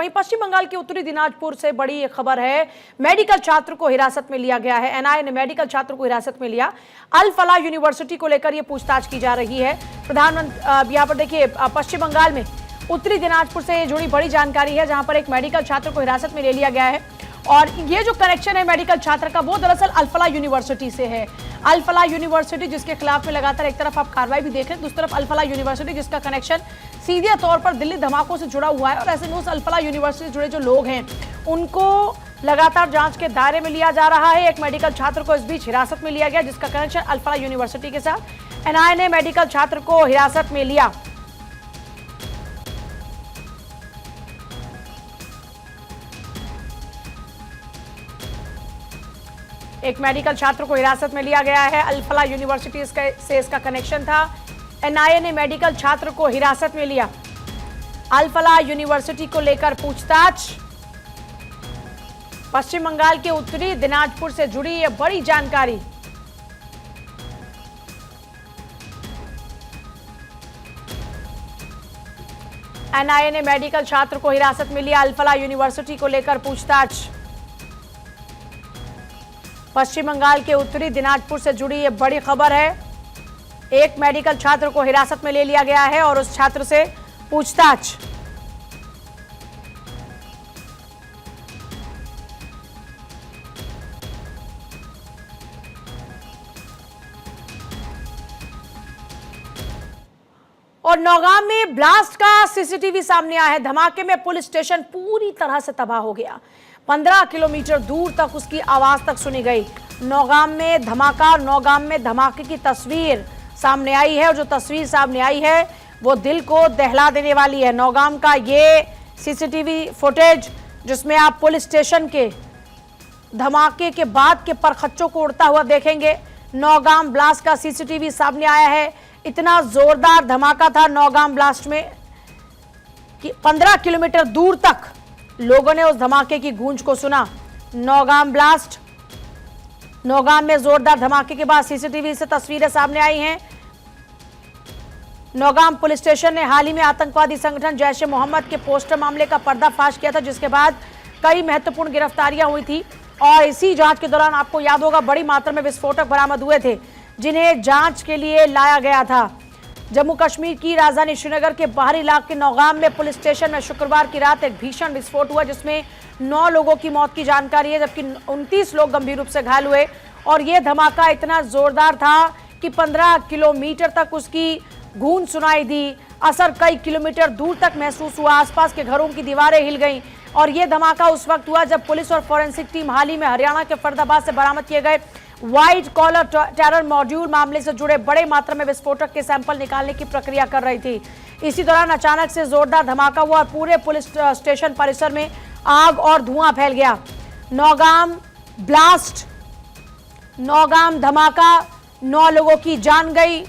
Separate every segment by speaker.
Speaker 1: वहीं पश्चिम बंगाल के उत्तरी दिनाजपुर से बड़ी खबर है। मेडिकल छात्र को हिरासत में लिया गया है। एनआईए ने मेडिकल छात्र को हिरासत में लिया। अल फलाह यूनिवर्सिटी को लेकर यह पूछताछ की जा रही है। प्रधानमंत्री यहाँ पर देखिए, पश्चिम बंगाल में उत्तरी दिनाजपुर से जुड़ी बड़ी जानकारी है, जहां पर एक मेडिकल छात्र को हिरासत में ले लिया गया है। और ये जो कनेक्शन है मेडिकल छात्र का, वो दरअसल अल फलाह यूनिवर्सिटी से है। अल फलाह यूनिवर्सिटी जिसके खिलाफ में लगातार एक तरफ आप कार्रवाई भी देख रहे हैं, दूसरी तरफ अल फलाह यूनिवर्सिटी जिसका कनेक्शन सीधे तौर पर दिल्ली धमाकों से जुड़ा हुआ है। और ऐसे में उस अल फलाह यूनिवर्सिटी से जुड़े जो लोग हैं उनको लगातार जांच के दायरे में लिया जा रहा है। एक मेडिकल छात्र को इस बीच हिरासत में लिया गया जिसका कनेक्शन अल फलाह यूनिवर्सिटी के साथ। एनआईए ने मेडिकल छात्र को हिरासत में लिया। एक मेडिकल छात्र को हिरासत में लिया गया है। अल फलाह यूनिवर्सिटी से इसका कनेक्शन था। एनआईए ने मेडिकल छात्र को हिरासत में लिया। अल फलाह यूनिवर्सिटी को लेकर पूछताछ। पश्चिम बंगाल के उत्तरी दिनाजपुर से जुड़ी यह बड़ी जानकारी। एनआईए ने मेडिकल छात्र को हिरासत में लिया। अल फलाह यूनिवर्सिटी को लेकर पूछताछ। पश्चिम बंगाल के उत्तरी दिनाजपुर से जुड़ी यह बड़ी खबर है। एक मेडिकल छात्र को हिरासत में ले लिया गया है और उस छात्र से पूछताछ। और नौगाम में ब्लास्ट का सीसीटीवी सामने आया है। धमाके में पुलिस स्टेशन पूरी तरह से तबाह हो गया। 15 किलोमीटर दूर तक उसकी आवाज तक सुनी गई। नौगाम में धमाका, नौगाम में धमाके की तस्वीर सामने आई है और जो तस्वीर सामने आई है वो दिल को दहला देने वाली है। नौगाम का ये सीसीटीवी फुटेज जिसमें आप पुलिस स्टेशन के धमाके के बाद के परखच्चों को उड़ता हुआ देखेंगे। नौगाम ब्लास्ट का सीसीटीवी सामने आया है। इतना जोरदार धमाका था नौगाम ब्लास्ट में कि 15 किलोमीटर दूर तक लोगों ने उस धमाके की गूंज को सुना। नौगाम ब्लास्ट, नौगाम में जोरदार धमाके के बाद सीसीटीवी से तस्वीरें सामने आई हैं। नौगाम पुलिस स्टेशन ने हाल ही में आतंकवादी संगठन जैश ए मोहम्मद के पोस्टर मामले का पर्दाफाश किया था, जिसके बाद कई महत्वपूर्ण गिरफ्तारियां हुई थी। और इसी जांच के दौरान आपको याद होगा बड़ी मात्रा में विस्फोटक बरामद हुए थे जिन्हें जांच के लिए लाया गया था। जम्मू कश्मीर की राजधानी श्रीनगर के बाहरी इलाके नौगाम में पुलिस स्टेशन में शुक्रवार की रात एक भीषण विस्फोट हुआ जिसमें 9 लोगों की मौत की जानकारी है, जबकि 29 लोग गंभीर रूप से घायल हुए। और यह धमाका इतना जोरदार था कि 15 किलोमीटर तक उसकी गूंज सुनाई दी। असर कई किलोमीटर दूर तक महसूस हुआ। आसपास के घरों की दीवारें हिल गईं। और यह धमाका उस वक्त हुआ जब पुलिस और फॉरेंसिक टीम हाल ही में हरियाणा के फरीदाबाद से बरामद किए गए व्हाइट कॉलर टेरर मॉड्यूल मामले से जुड़े बड़े मात्रा में विस्फोटक के सैंपल निकालने की प्रक्रिया कर रही थी। इसी दौरान अचानक से जोरदार धमाका हुआ और पूरे पुलिस स्टेशन परिसर में आग और धुआं फैल गया। नौगाम ब्लास्ट, नौगाम धमाका, 9 लोगों की जान गई,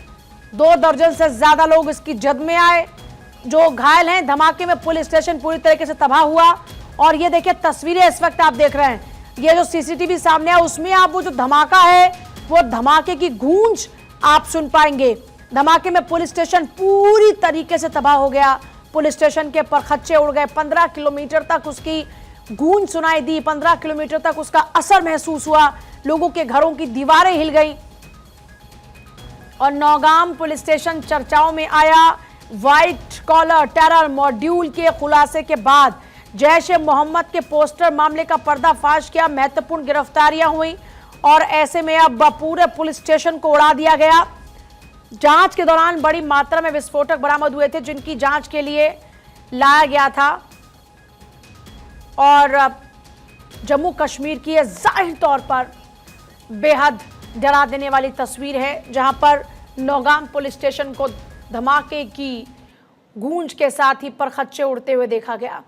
Speaker 1: 2 दर्जन से ज्यादा लोग इसकी जद में आए। जो घायल हैं, धमाके में पुलिस स्टेशन पूरी तरीके से तबाह हुआ। और ये देखिए तस्वीरें इस वक्त आप देख रहे हैं, ये जो सीसीटीवी सामने है उसमें आप वो जो धमाका है वो धमाके की गूंज आप सुन पाएंगे। धमाके में पुलिस स्टेशन पूरी तरीके से तबाह हो गया। पुलिस स्टेशन के परखच्चे उड़ गए। 15 किलोमीटर तक उसकी गूंज सुनाई दी। 15 किलोमीटर तक उसका असर महसूस हुआ। लोगों के घरों की दीवारें हिल गई। और नौगाम पुलिस स्टेशन चर्चाओं में आया। व्हाइट कॉलर टेरर मॉड्यूल के खुलासे के बाद जैश ए मोहम्मद के पोस्टर मामले का पर्दाफाश किया। महत्वपूर्ण गिरफ्तारियां हुई और ऐसे में अब पूरे पुलिस स्टेशन को उड़ा दिया गया। जांच के दौरान बड़ी मात्रा में विस्फोटक बरामद हुए थे जिनकी जांच के लिए लाया गया था। और जम्मू कश्मीर की यह जाहिर तौर पर बेहद डरा देने वाली तस्वीर है, जहां पर नौगाम पुलिस स्टेशन को धमाके की गूंज के साथ ही परखच्चे उड़ते हुए देखा गया।